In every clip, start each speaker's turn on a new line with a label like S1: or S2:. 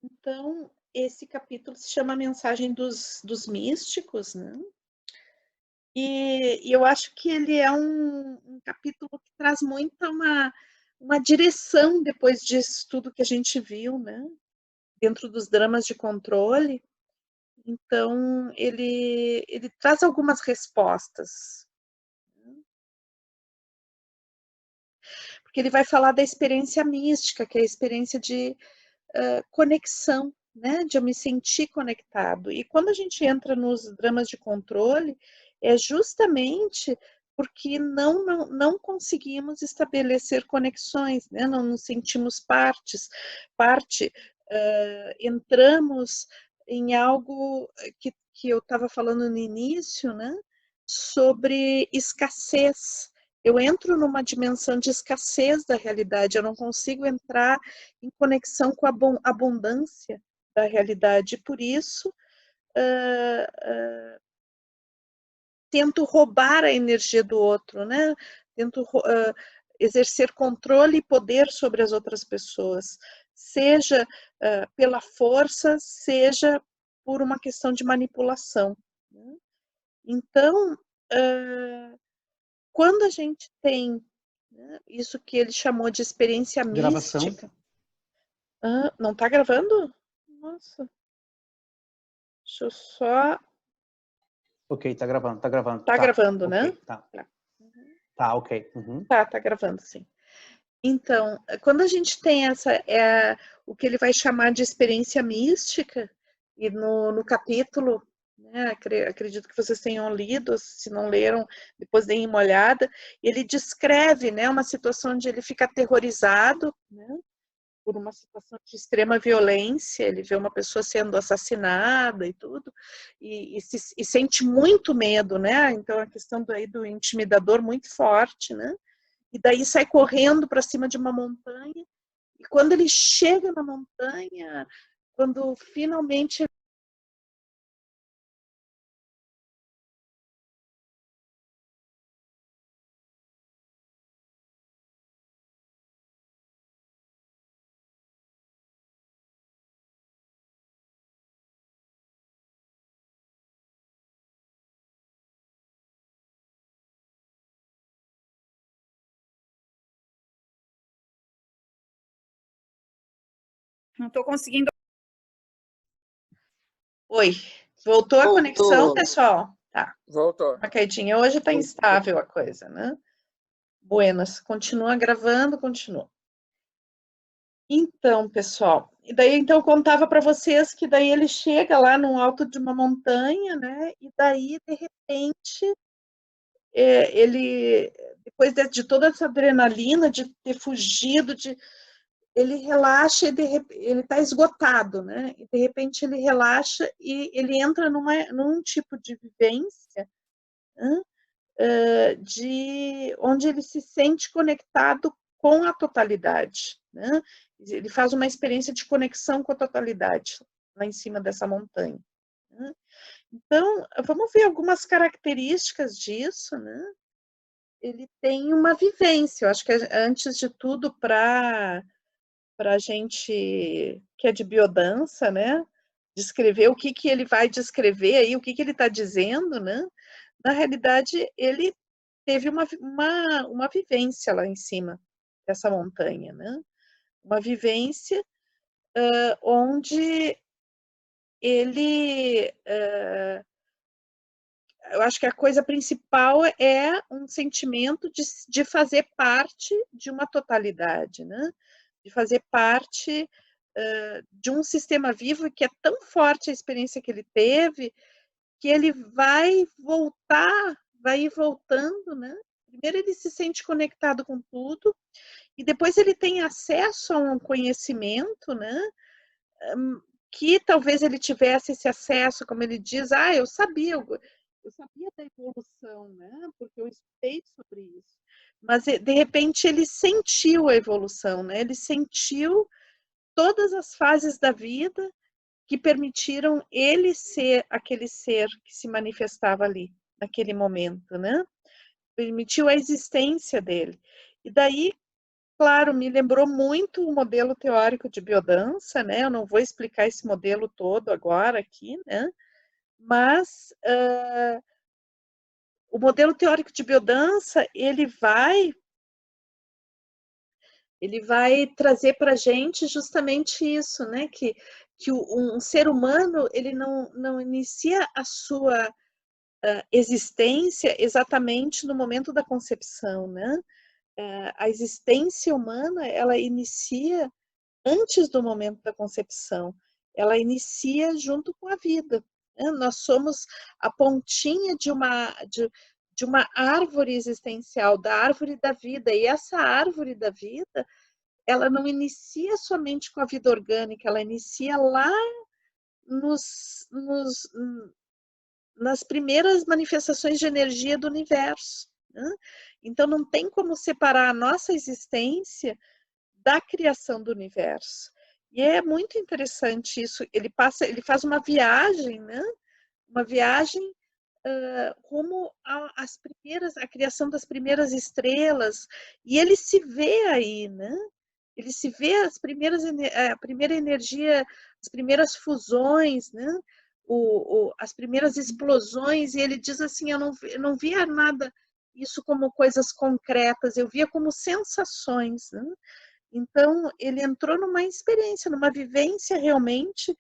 S1: Então, esse capítulo se chama A Mensagem dos Místicos, né? E eu acho que ele é um capítulo que traz muita uma direção depois disso tudo que a gente viu, né? Dentro dos dramas de controle. Então, ele traz algumas respostas. Porque ele vai falar da experiência mística, que é a experiência de conexão, né? De eu me sentir conectado. E quando a gente entra nos dramas de controle, é justamente porque não conseguimos estabelecer conexões, né? Não nos sentimos parte, entramos em algo que eu estava falando no início, né? Sobre escassez. Eu entro numa dimensão de escassez da realidade, eu não consigo entrar em conexão com a abundância da realidade. Por isso, tento roubar a energia do outro, né? Tento exercer controle e poder sobre as outras pessoas, seja pela força, seja por uma questão de manipulação. Né? Então, quando a gente tem, né, isso que ele chamou de experiência
S2: Gravação.
S1: mística. Não está gravando? Nossa. Deixa eu só.
S2: Ok, tá gravando, tá gravando.
S1: Tá
S2: Tá,
S1: gravando, né?
S2: ok, tá.
S1: Tá.
S2: Tá, ok. Uhum.
S1: Tá gravando, sim. Então, quando a gente tem o que ele vai chamar de experiência mística, e no capítulo, né, acredito que vocês tenham lido, se não leram, depois deem uma olhada, ele descreve, né, uma situação onde ele fica aterrorizado, né, por uma situação de extrema violência, ele vê uma pessoa sendo assassinada e tudo, e sente muito medo, né? Então a questão do intimidador muito forte, né? E daí sai correndo para cima de uma montanha, e quando ele chega na montanha, quando finalmente
S3: Não estou conseguindo.
S1: Oi, voltou a conexão, pessoal? Tá.
S3: Voltou.
S1: Uma quedinha. Hoje está instável a coisa, né? Buenas, continua gravando, continua. Então, pessoal, e daí então eu contava para vocês que daí ele chega lá no alto de uma montanha, né? E daí de repente ele depois de toda essa adrenalina de ter fugido, ele relaxa e ele está esgotado, né? E de repente ele relaxa e ele entra num tipo de vivência, né? De onde ele se sente conectado com a totalidade, né? Ele faz uma experiência de conexão com a totalidade lá em cima dessa montanha. Né? Então, vamos ver algumas características disso, né? Ele tem uma vivência, eu acho que antes de tudo para a gente que é de biodança, né? Descrever o que ele vai descrever aí, o que ele está dizendo, né? Na realidade, ele teve uma vivência lá em cima dessa montanha, né? Uma vivência onde ele, eu acho que a coisa principal é um sentimento de fazer parte de uma totalidade, né? De fazer parte de um sistema vivo que é tão forte a experiência que ele teve, que ele vai voltar, vai ir voltando, né? Primeiro ele se sente conectado com tudo, e depois ele tem acesso a um conhecimento, né? Que talvez ele tivesse esse acesso, como ele diz, eu sabia da evolução, né? Porque eu estudei sobre isso. Mas de repente ele sentiu a evolução, né? Ele sentiu todas as fases da vida que permitiram ele ser aquele ser que se manifestava ali, naquele momento, né? Permitiu a existência dele. E daí, claro, me lembrou muito o modelo teórico de biodança, né? Eu não vou explicar esse modelo todo agora aqui, né? Mas o modelo teórico de biodança, ele vai trazer para a gente justamente isso, né? Que um ser humano, ele não inicia a sua existência exatamente no momento da concepção, né? A existência humana, ela inicia antes do momento da concepção, ela inicia junto com a vida, né? Nós somos a pontinha de uma árvore existencial, da árvore da vida, e essa árvore da vida, ela não inicia somente com a vida orgânica, ela inicia lá nas primeiras manifestações de energia do universo, né? Então, não tem como separar a nossa existência da criação do universo. E é muito interessante isso. Ele faz uma viagem, né? Uma viagem rumo à criação das primeiras estrelas. E ele se vê aí, né? Ele se vê a primeira energia, as primeiras fusões, né? As primeiras explosões, e ele diz assim, eu não via nada isso como coisas concretas, eu via como sensações, né? Então, ele entrou numa experiência, numa vivência realmente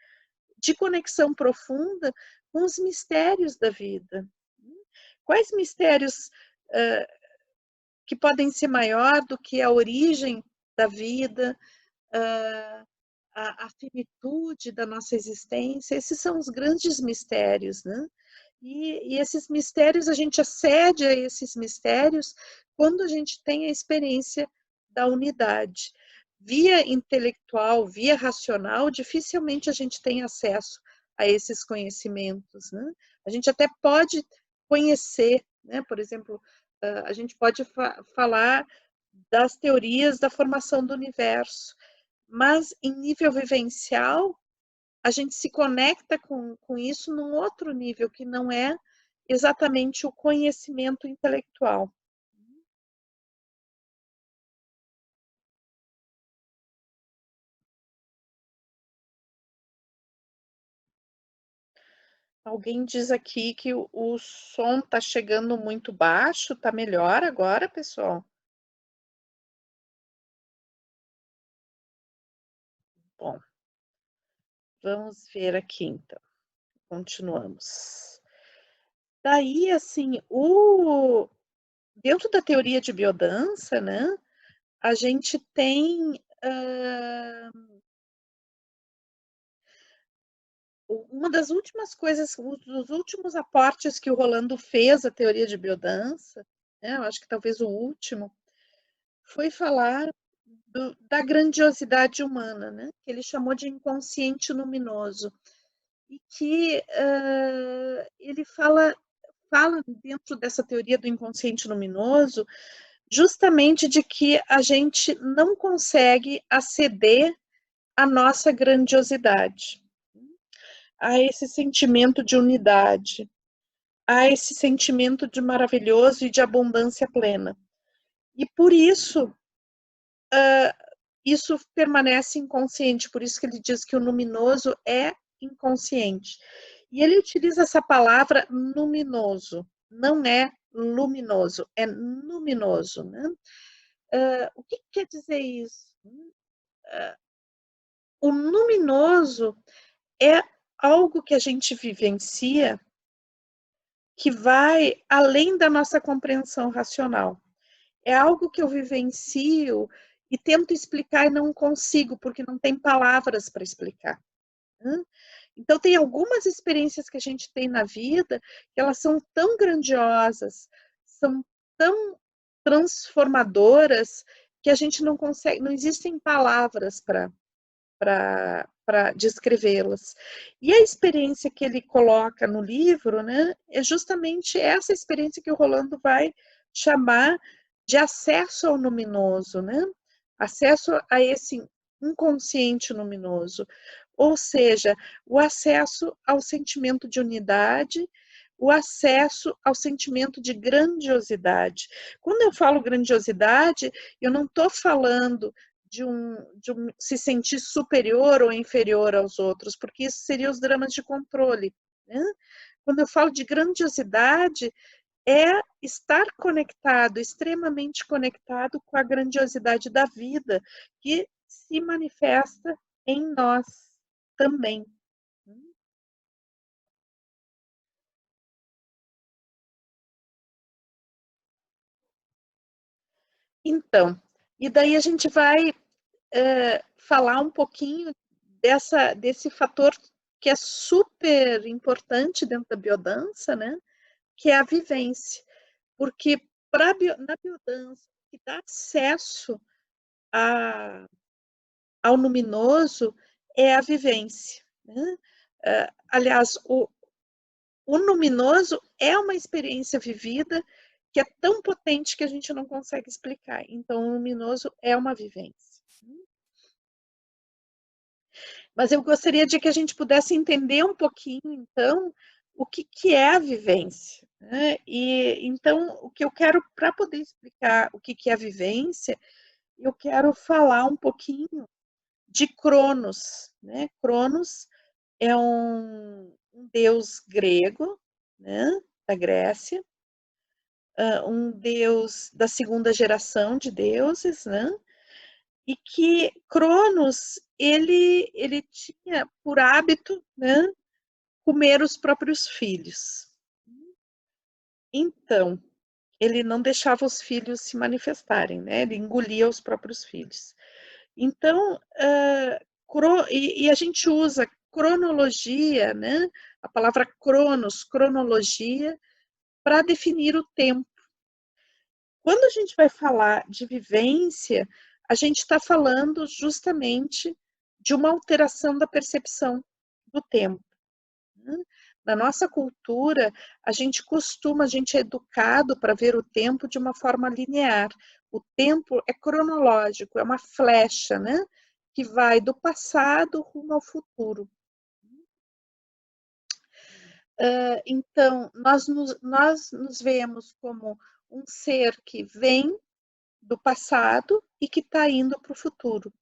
S1: de conexão profunda com os mistérios da vida. Quais mistérios que podem ser maior do que a origem da vida, a finitude da nossa existência? Esses são os grandes mistérios, né? E esses mistérios, a gente acede a esses mistérios quando a gente tem a experiência da unidade. Via intelectual, via racional, dificilmente a gente tem acesso a esses conhecimentos, né? A gente até pode conhecer, né? Por exemplo, a gente pode falar das teorias da formação do universo, mas em nível vivencial, a gente se conecta com isso num outro nível, que não é exatamente o conhecimento intelectual. Alguém diz aqui que o som está chegando muito baixo, está melhor agora, pessoal? Bom, vamos ver aqui então. Continuamos. Daí, assim, dentro da teoria de biodança, né, a gente tem uma das últimas coisas, um dos últimos aportes que o Rolando fez à teoria de biodança, né, eu acho que talvez o último, foi falar da grandiosidade humana, né, que ele chamou de inconsciente luminoso, e que ele fala dentro dessa teoria do inconsciente luminoso, justamente de que a gente não consegue aceder à nossa grandiosidade, a esse sentimento de unidade, a esse sentimento de maravilhoso e de abundância plena. E por isso, isso permanece inconsciente, por isso que ele diz que o luminoso é inconsciente. E ele utiliza essa palavra luminoso, não é luminoso, é luminoso, né? O que quer dizer isso? O luminoso é algo que a gente vivencia que vai além da nossa compreensão racional. É algo que eu vivencio e tento explicar e não consigo, porque não tem palavras para explicar. Então, tem algumas experiências que a gente tem na vida que elas são tão grandiosas, são tão transformadoras, que a gente não consegue, não existem palavras para descrevê-las. E a experiência que ele coloca no livro, né, é justamente essa experiência que o Rolando vai chamar de acesso ao luminoso, né? Acesso a esse inconsciente luminoso, ou seja, o acesso ao sentimento de unidade, o acesso ao sentimento de grandiosidade. Quando eu falo grandiosidade, eu não estou falando de um se sentir superior ou inferior aos outros, porque isso seria os dramas de controle, né? Quando eu falo de grandiosidade, é estar conectado, extremamente conectado com a grandiosidade da vida, que se manifesta em nós também. Então, e daí a gente vai falar um pouquinho desse fator que é super importante dentro da biodança, né? Que é a vivência. Porque na biodança, que dá acesso ao luminoso é a vivência, né? Aliás, o luminoso é uma experiência vivida que é tão potente que a gente não consegue explicar. Então, o luminoso é uma vivência. Mas eu gostaria de que a gente pudesse entender um pouquinho, então, o que é a vivência, né? E, então, o que eu quero, para poder explicar o que é a vivência, eu quero falar um pouquinho de Cronos, né? Cronos é um deus grego, né? Da Grécia, um deus da segunda geração de deuses, né? E que Cronos, ele tinha por hábito, né, comer os próprios filhos. Então, ele não deixava os filhos se manifestarem, né? Ele engolia os próprios filhos. Então, e a gente usa cronologia, né? A palavra cronos, cronologia, para definir o tempo. Quando a gente vai falar de vivência, a gente está falando justamente de uma alteração da percepção do tempo. Na nossa cultura, a gente é educado para ver o tempo de uma forma linear. O tempo é cronológico, é uma flecha, né? Que vai do passado rumo ao futuro. Então, nós nos vemos como um ser que vem do passado e que está indo para o futuro.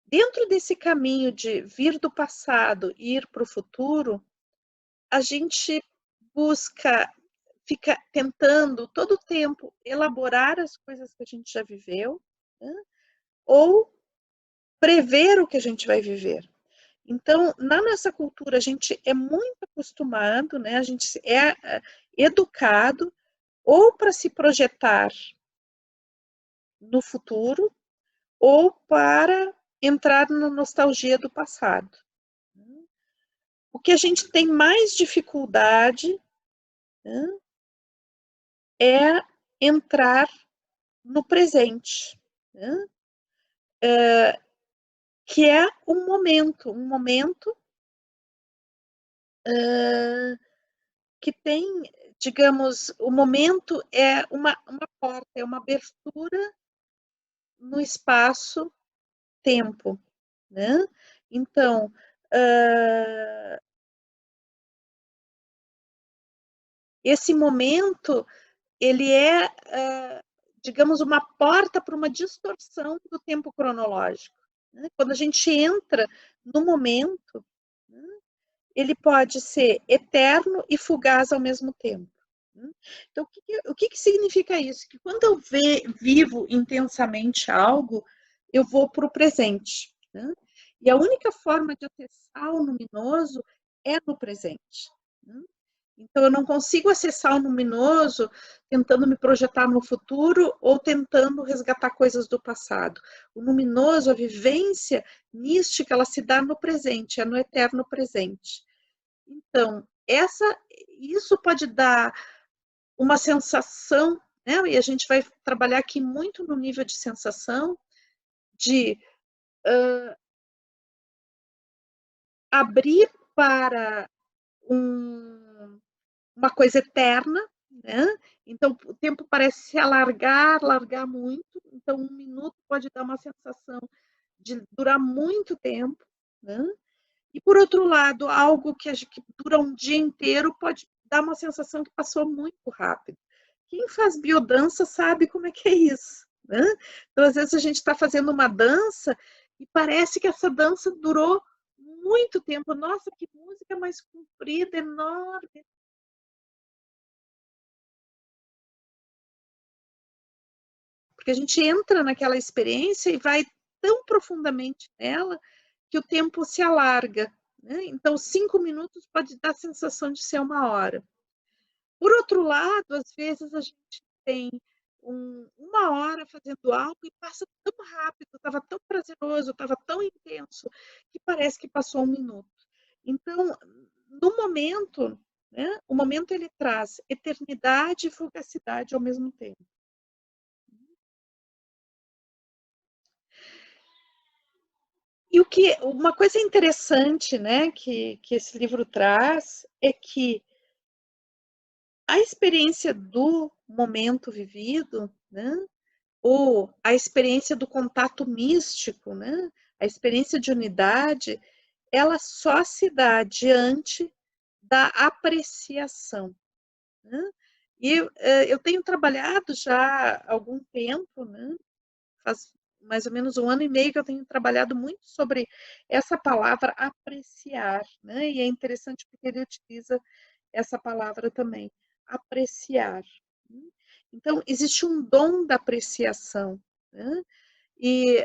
S1: Dentro desse caminho de vir do passado e ir para o futuro, a gente fica tentando todo o tempo elaborar as coisas que a gente já viveu, né? Ou prever o que a gente vai viver. Então, na nossa cultura, a gente é muito acostumado, né? A gente é educado ou para se projetar no futuro ou para entrar na nostalgia do passado. O que a gente tem mais dificuldade, né, é entrar no presente, né, que é um momento que tem, digamos, o momento é uma porta, é uma abertura no espaço-tempo, né? Então, esse momento, ele é, digamos, uma porta para uma distorção do tempo cronológico, né? Quando a gente entra no momento, né, ele pode ser eterno e fugaz ao mesmo tempo. Né? Então, o que significa isso? Que quando eu vivo intensamente algo, eu vou para o presente. Né? E a única forma de acessar o luminoso é no presente. Né? Então, eu não consigo acessar o luminoso tentando me projetar no futuro ou tentando resgatar coisas do passado. O luminoso, a vivência mística, ela se dá no presente, é no eterno presente. Então, isso pode dar uma sensação, né? E a gente vai trabalhar aqui muito no nível de sensação, de abrir para uma coisa eterna, né? Então, o tempo parece se alargar muito. Então, 1 minuto pode dar uma sensação de durar muito tempo, né? E, por outro lado, algo que dura um dia inteiro pode dar uma sensação que passou muito rápido. Quem faz biodança sabe como é que é isso, né? Então, às vezes, a gente está fazendo uma dança e parece que essa dança durou muito tempo. Nossa, que música mais comprida, enorme. Porque a gente entra naquela experiência e vai tão profundamente nela que o tempo se alarga, né? Então, 5 minutos pode dar a sensação de ser 1 hora. Por outro lado, às vezes a gente tem 1 hora fazendo algo e passa tão rápido, estava tão prazeroso, estava tão intenso, que parece que passou 1 minuto. Então, no momento, né, o momento ele traz eternidade e fugacidade ao mesmo tempo. E uma coisa interessante, né, que esse livro traz é que a experiência do momento vivido, né, ou a experiência do contato místico, né, a experiência de unidade, ela só se dá diante da apreciação, né? E eu tenho trabalhado já há algum tempo, né, faz mais ou menos 1 ano e meio que eu tenho trabalhado muito sobre essa palavra apreciar, né? E é interessante porque ele utiliza essa palavra também, apreciar. Então, existe um dom da apreciação, né? E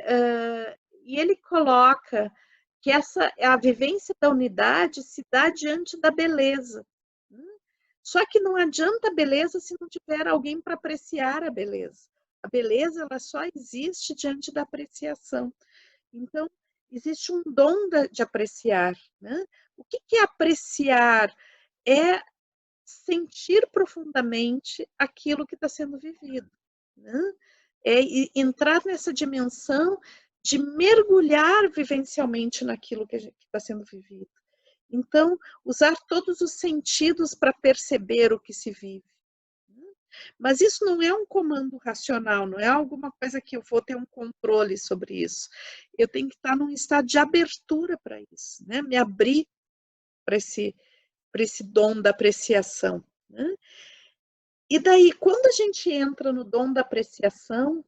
S1: ele coloca que a vivência da unidade se dá diante da beleza. Né? Só que não adianta a beleza se não tiver alguém para apreciar a beleza. A beleza ela só existe diante da apreciação. Então, existe um dom de apreciar. Né? O que é apreciar? É sentir profundamente aquilo que está sendo vivido. Né? É entrar nessa dimensão de mergulhar vivencialmente naquilo que está sendo vivido. Então, usar todos os sentidos para perceber o que se vive. Mas isso não é um comando racional, não é alguma coisa que eu vou ter um controle sobre isso. Eu tenho que estar num estado de abertura para isso, né? Me abrir para esse dom da apreciação. Né? E daí, quando a gente entra no dom da apreciação,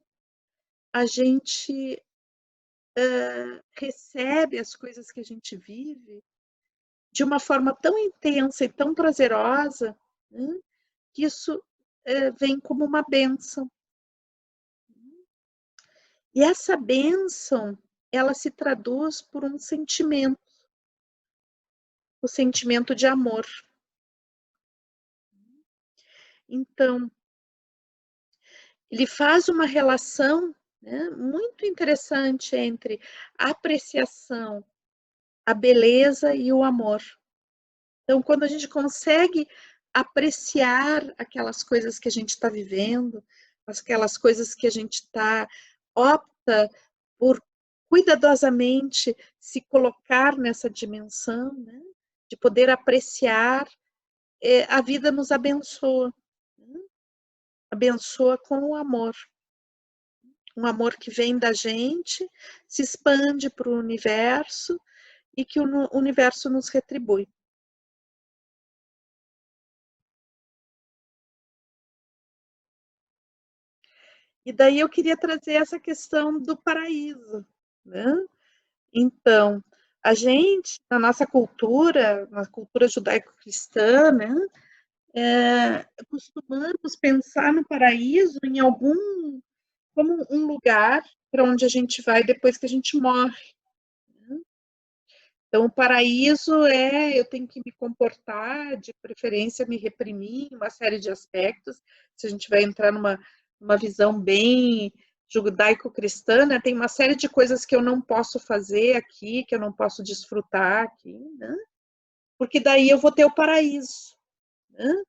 S1: a gente recebe as coisas que a gente vive de uma forma tão intensa e tão prazerosa, né, que isso vem como uma bênção. E essa bênção, ela se traduz por um sentimento, o sentimento de amor. Então, ele faz uma relação, né, muito interessante entre a apreciação, a beleza e o amor. Então, quando a gente consegue apreciar aquelas coisas que a gente está vivendo, aquelas coisas que a gente opta por cuidadosamente se colocar nessa dimensão, né, de poder apreciar, a vida nos abençoa. Né? Abençoa com o amor. Um amor que vem da gente, se expande para o universo e que o universo nos retribui. E daí eu queria trazer essa questão do paraíso, né? Então, a gente, na nossa cultura, na cultura judaico-cristã, né, costumamos pensar no paraíso como um lugar para onde a gente vai depois que a gente morre. Né? Então, o paraíso eu tenho que me comportar, de preferência me reprimir em uma série de aspectos. Se a gente vai entrar numa visão bem judaico-cristã, né, tem uma série de coisas que eu não posso fazer aqui, que eu não posso desfrutar aqui, né? Porque daí eu vou ter o paraíso. Né?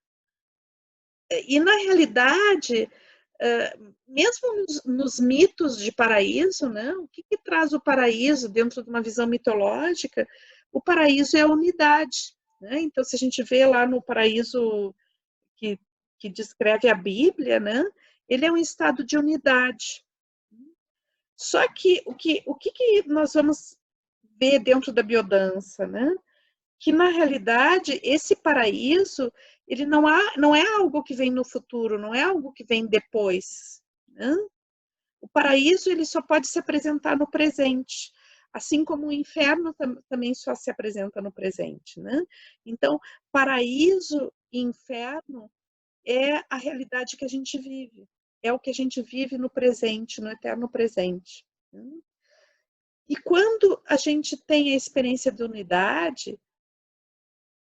S1: E, na realidade, mesmo nos mitos de paraíso, né, o que traz o paraíso dentro de uma visão mitológica? O paraíso é a unidade. Né? Então, se a gente vê lá no paraíso que descreve a Bíblia, né, ele é um estado de unidade. Só que o que nós vamos vê dentro da biodança, né? Que na realidade esse paraíso ele não é algo que vem no futuro, não é algo que vem depois, né? O paraíso ele só pode se apresentar no presente, assim como o inferno também só se apresenta no presente, né? Então, paraíso e inferno é a realidade que a gente vive, é o que a gente vive no presente, no eterno presente, né? E quando a gente tem a experiência de unidade,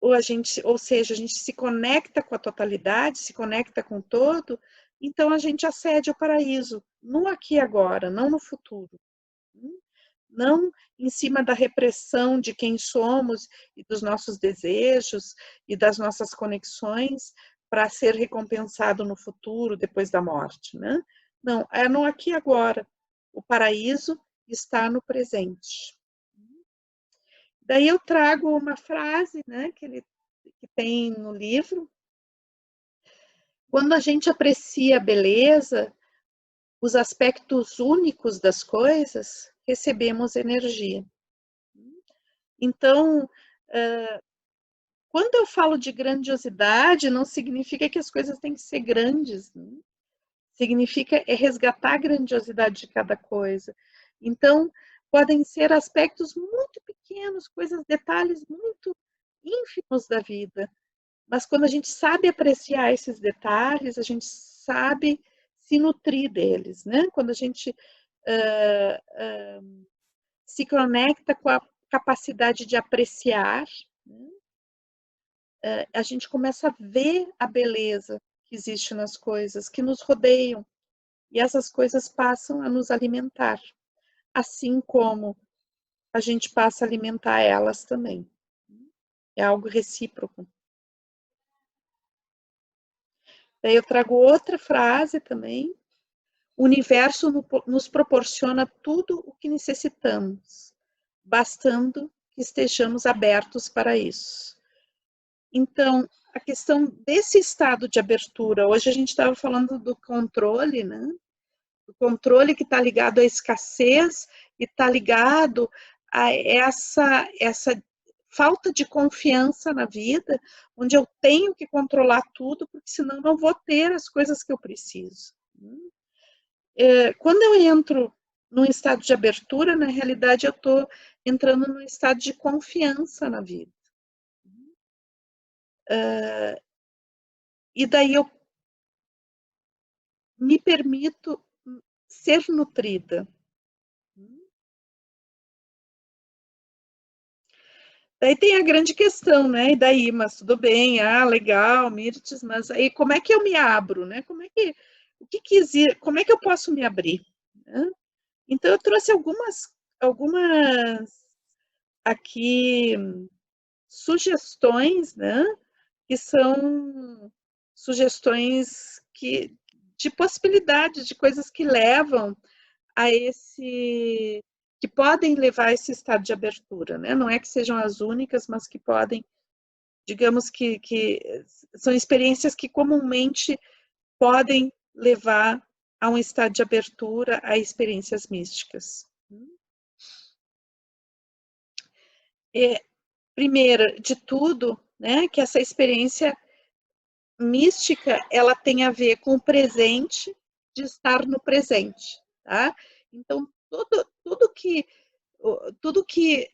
S1: ou seja, a gente se conecta com a totalidade, se conecta com o todo, então a gente acede ao paraíso, no aqui e agora, não no futuro. Não em cima da repressão de quem somos e dos nossos desejos e das nossas conexões para ser recompensado no futuro, depois da morte, né? Não, é no aqui e agora. O paraíso está no presente. Daí eu trago uma frase, né, que tem no livro. Quando a gente aprecia a beleza, os aspectos únicos das coisas, recebemos energia. Então, quando eu falo de grandiosidade, não significa que as coisas têm que ser grandes, né? Significa resgatar a grandiosidade de cada coisa. Então, podem ser aspectos muito pequenos, detalhes muito ínfimos da vida. Mas quando a gente sabe apreciar esses detalhes, a gente sabe se nutrir deles, né? Quando a gente se conecta com a capacidade de apreciar, né? A gente começa a ver a beleza que existe nas coisas que nos rodeiam. E essas coisas passam a nos alimentar, assim como a gente passa a alimentar elas também. É algo recíproco. Daí eu trago outra frase também. O universo nos proporciona tudo o que necessitamos, bastando que estejamos abertos para isso. Então, a questão desse estado de abertura, hoje a gente estava falando do controle, né? O controle que está ligado à escassez e está ligado a essa falta de confiança na vida, onde eu tenho que controlar tudo, porque senão não vou ter as coisas que eu preciso. Quando eu entro num estado de abertura, na realidade eu estou entrando num estado de confiança na vida. E daí eu me permito ser nutrida. Daí tem a grande questão, né? E daí, mas tudo bem, legal, Mirtes, mas aí como é que eu me abro, né? Como é que eu posso me abrir? Né? Então eu trouxe algumas aqui sugestões, né? Que são sugestões de possibilidades, de coisas que levam a que podem levar a esse estado de abertura, né? Não é que sejam as únicas, mas que podem, digamos que são experiências que comumente podem levar a um estado de abertura a experiências místicas. Primeiro de tudo, né, que essa experiência mística, ela tem a ver com o presente, de estar no presente, tá? Então, tudo que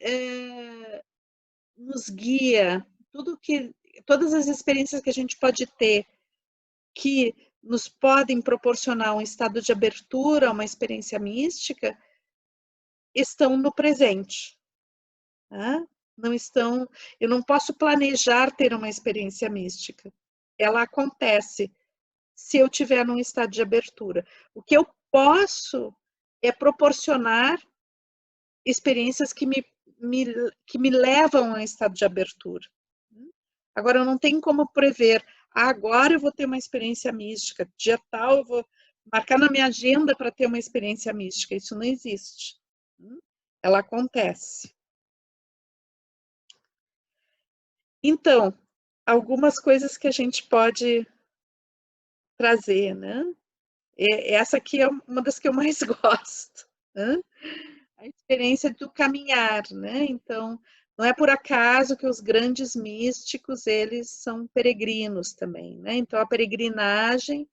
S1: nos guia, todas as experiências que a gente pode ter que nos podem proporcionar um estado de abertura, uma experiência mística, estão no presente. Tá? Não estão. Eu não posso planejar ter uma experiência mística. Ela acontece se eu tiver num estado de abertura. O que eu posso é proporcionar experiências que me levam a um estado de abertura. Agora, eu não tenho como prever, agora eu vou ter uma experiência mística, dia tal eu vou marcar na minha agenda para ter uma experiência mística. Isso não existe. Ela acontece. Então, algumas coisas que a gente pode trazer, né? Essa aqui é uma das que eu mais gosto. Né? a experiência do caminhar, né? Então, não é por acaso que os grandes místicos, eles são peregrinos também, né? Então, a peregrinagem,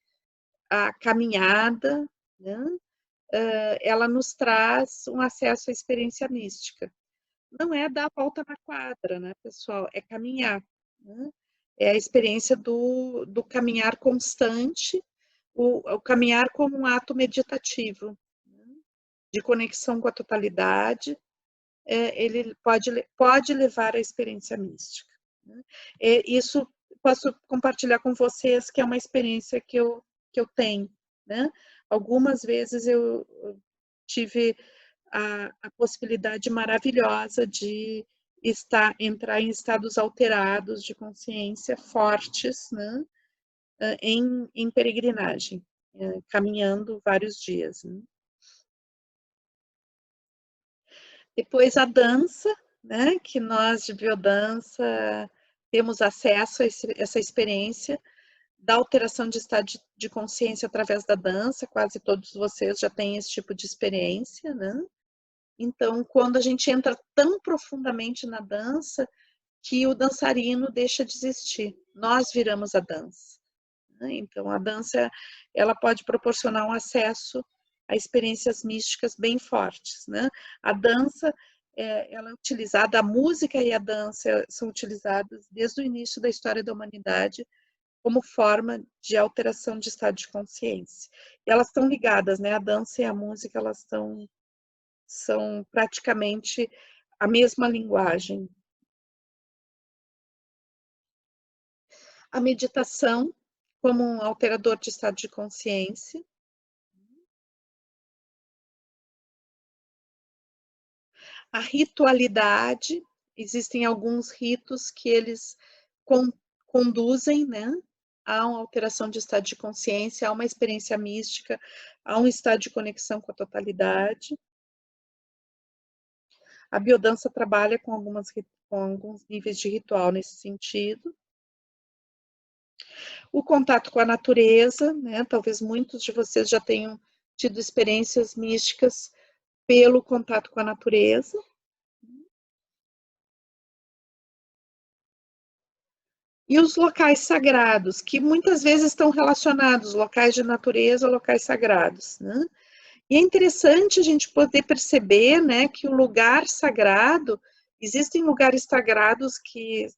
S1: a caminhada, né? Ela nos traz um acesso à experiência mística. Não é dar a volta na quadra, né, pessoal? É caminhar, né? É a experiência do caminhar constante, o caminhar como um ato meditativo, né? De conexão com a totalidade, ele pode levar à experiência mística, né? Isso posso compartilhar com vocês, que é uma experiência que eu tenho, né? Algumas vezes eu tive a possibilidade maravilhosa de entrar em estados alterados de consciência fortes, né? Em peregrinagem, caminhando vários dias, né? Depois a dança, né, que nós de biodança temos acesso a essa experiência da alteração de estado de consciência através da dança, quase todos vocês já têm esse tipo de experiência, né? Então, quando a gente entra tão profundamente na dança, que o dançarino deixa de existir, nós viramos a dança, né? Então, a dança, ela pode proporcionar um acesso a experiências místicas bem fortes, né? A dança, ela é utilizada, a música e a dança são utilizadas desde o início da história da humanidade como forma de alteração de estado de consciência. E elas estão ligadas, né? A dança e a música, elas são praticamente a mesma linguagem. A meditação como um alterador de estado de consciência. A ritualidade, existem alguns ritos que eles conduzem, né, a uma alteração de estado de consciência, a uma experiência mística, a um estado de conexão com a totalidade. A biodança trabalha com alguns níveis de ritual nesse sentido. O contato com a natureza, né, talvez muitos de vocês já tenham tido experiências místicas pelo contato com a natureza. E os locais sagrados, que muitas vezes estão relacionados, locais de natureza, locais sagrados, né? E é interessante a gente poder perceber, né, que o lugar sagrado, existem lugares sagrados que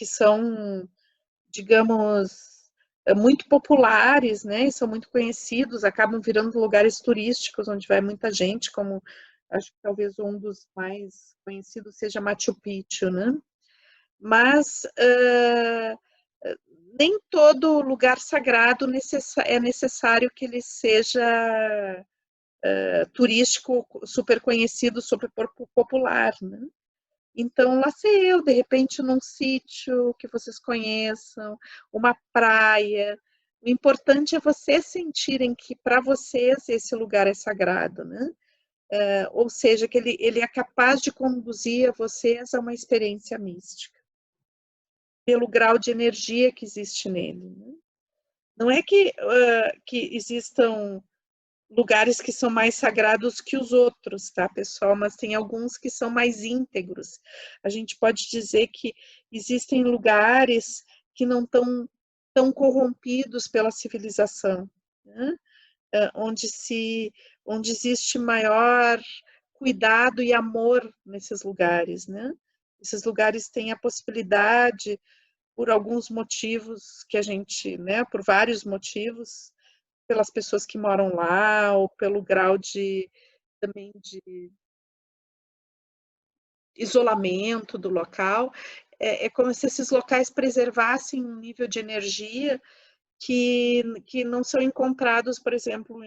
S1: são, digamos, muito populares, né, e são muito conhecidos, acabam virando lugares turísticos, onde vai muita gente, como acho que talvez um dos mais conhecidos seja Machu Picchu, né? Mas nem todo lugar sagrado é necessário que ele seja turístico, super conhecido, super popular, né? Então, lá sei eu, de repente, num sítio que vocês conheçam, uma praia. O importante é vocês sentirem que, para vocês, esse lugar é sagrado, né? Ou seja, que ele é capaz de conduzir a vocês a uma experiência mística, pelo grau de energia que existe nele, né? Não é que existam lugares que são mais sagrados que os outros, tá, pessoal? Mas tem alguns que são mais íntegros. A gente pode dizer que existem lugares que não estão tão corrompidos pela civilização, né? onde existe maior cuidado e amor nesses lugares, né? Esses lugares têm a possibilidade, por alguns motivos que a gente, né, por vários motivos, pelas pessoas que moram lá, ou pelo grau também de isolamento do local, é como se esses locais preservassem um nível de energia que não são encontrados, por exemplo,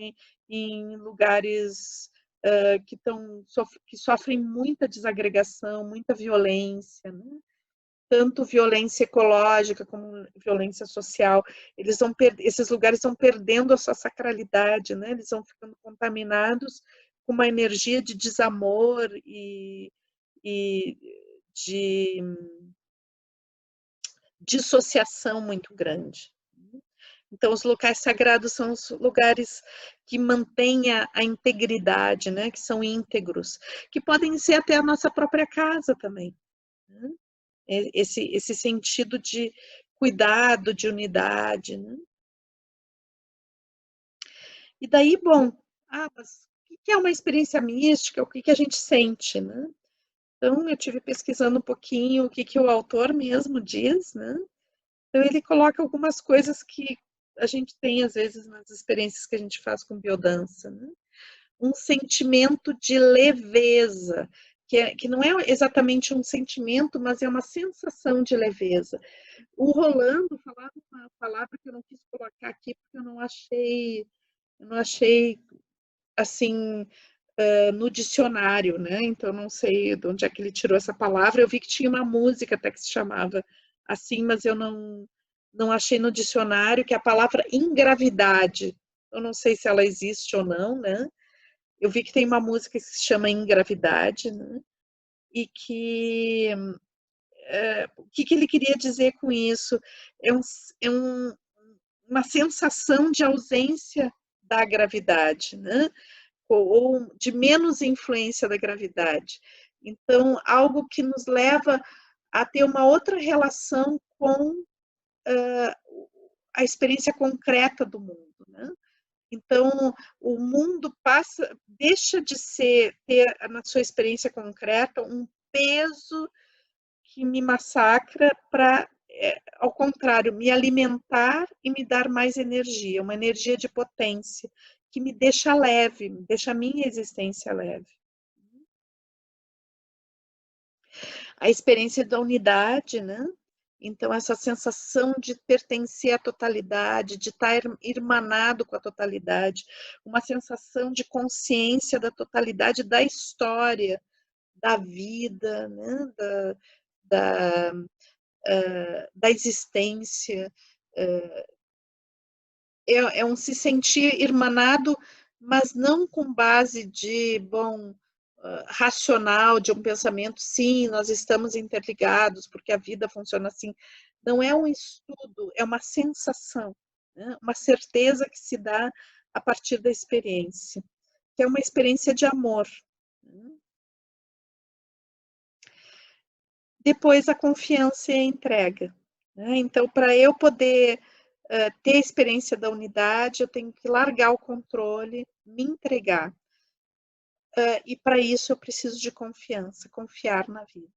S1: em lugares que sofrem muita desagregação, muita violência, né? Tanto violência ecológica como violência social. Esses lugares estão perdendo a sua sacralidade, né? Eles vão ficando contaminados com uma energia de desamor e de dissociação muito grande. Então, os locais sagrados são os lugares que mantêm a integridade, né? Que são íntegros, que podem ser até a nossa própria casa também, né? Esse sentido de cuidado, de unidade, né? E daí, bom, mas o que é uma experiência mística? O que a gente sente, né? Então, eu tive pesquisando um pouquinho o que o autor mesmo diz, né? Então, ele coloca algumas coisas que a gente tem, às vezes, nas experiências que a gente faz com biodança, né? Um sentimento de leveza, que não é exatamente um sentimento, mas é uma sensação de leveza. O Rolando falava uma palavra que eu não quis colocar aqui, porque eu não achei assim, no dicionário, né? Então, não sei de onde é que ele tirou essa palavra. Eu vi que tinha uma música até que se chamava assim, mas eu não achei no dicionário, que é a palavra ingravidade. Eu não sei se ela existe ou não, né? Eu vi que tem uma música que se chama Ingravidade, né? E que o que ele queria dizer com isso? É uma sensação de ausência da gravidade, né? Ou de menos influência da gravidade. Então, algo que nos leva a ter uma outra relação com a experiência concreta do mundo, né? Então, o mundo deixa de ter na sua experiência concreta um peso que me massacra para, ao contrário, me alimentar e me dar mais energia, uma energia de potência, que me deixa leve, me deixa a minha existência leve. A experiência da unidade, né? Então, essa sensação de pertencer à totalidade, de estar irmanado com a totalidade, uma sensação de consciência da totalidade da história, da vida, né? Da existência. É um se sentir irmanado, mas não com base de, racional, de um pensamento, sim, nós estamos interligados, porque a vida funciona assim. Não é um estudo, é uma sensação, né? Uma certeza que se dá a partir da experiência, que é uma experiência de amor. Depois, a confiança e a entrega, né? Então, para eu poder ter a experiência da unidade, eu tenho que largar o controle, me entregar. E para isso eu preciso de confiança, confiar na vida.